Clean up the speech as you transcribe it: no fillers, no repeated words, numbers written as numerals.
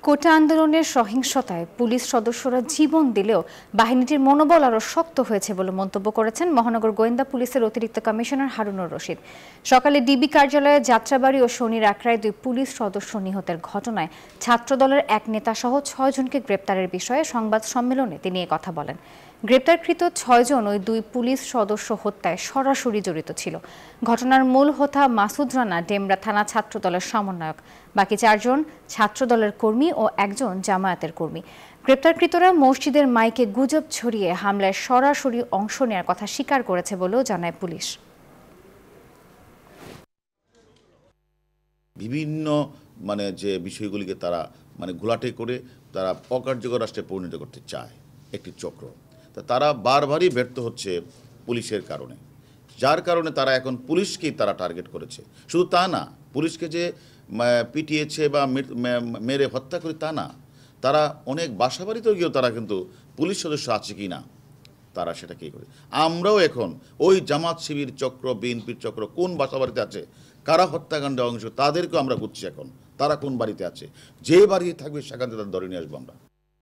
কোটা আন্দোলনের সহিংসতায় পুলিশ সদস্যরা জীবন দিলেও বাহিনীটির মনোবল আরও শক্ত হয়েছে বলে মন্তব্য করেছেন মহানগর গোয়েন্দা পুলিশের অতিরিক্ত কমিশনার হারুনুর রশিদ। সকালে ডিবি কার্যালয়ে যাত্রাবাড়ি ও শনির আকড়ায় 2 পুলিশ সদস্য নিহতের ঘটনায় ছাত্রদলের এক নেতাসহ 6 জনকে গ্রেপ্তারের বিষয়ে সংবাদ সম্মেলনে তিনি কথা বলেন। গ্রেপ্তারকৃত 6 জন ওই 2 পুলিশ সদস্য হত্যায় সরাসরি জড়িত ছিল। ঘটনার মূল হোতা মাসুদ রানা ডেমরা থানা ছাত্রদলের সমন্বয়ক, বাকি 4 জন ছাত্রদলের কর্মী ও 1 জন জামায়াতের কর্মী। গ্রেপ্তারকৃতরা মসজিদের মাইকে গুজব ছড়িয়ে হামলায় সরাসরি অংশ নেওয়ার কথা স্বীকার করেছে বলেও জানায় পুলিশ। বিভিন্ন যে বিষয়গুলিকে তারা ঘোলাটে করে তারা অকার্যকর রাষ্ট্রে পরিণত করতে চায় একটি চক্র। তা তারা বারবারই ব্যর্থ হচ্ছে পুলিশের কারণে, যার কারণে তারা এখন পুলিশকেই তারা টার্গেট করেছে। শুধু তা না, পুলিশকে যে পিটিয়েছে বা মেরে হত্যা করে তা না, তারা অনেক বাসাবাড়িতেও গিয়েও তারা কিন্তু পুলিশ সদস্য আছে কি না তারা সেটা কী করে। আমরাও এখন ওই জামাত শিবির চক্র, বিএনপির চক্র কোন বাসাবাড়িতে আছে, কারা হত্যাকাণ্ডে অংশ, তাদেরকেও আমরা বুঝছি এখন তারা কোন বাড়িতে আছে। যে বাড়িতে থাকবে সেখান থেকে তাদের ধরে নিয়ে আসবো আমরা।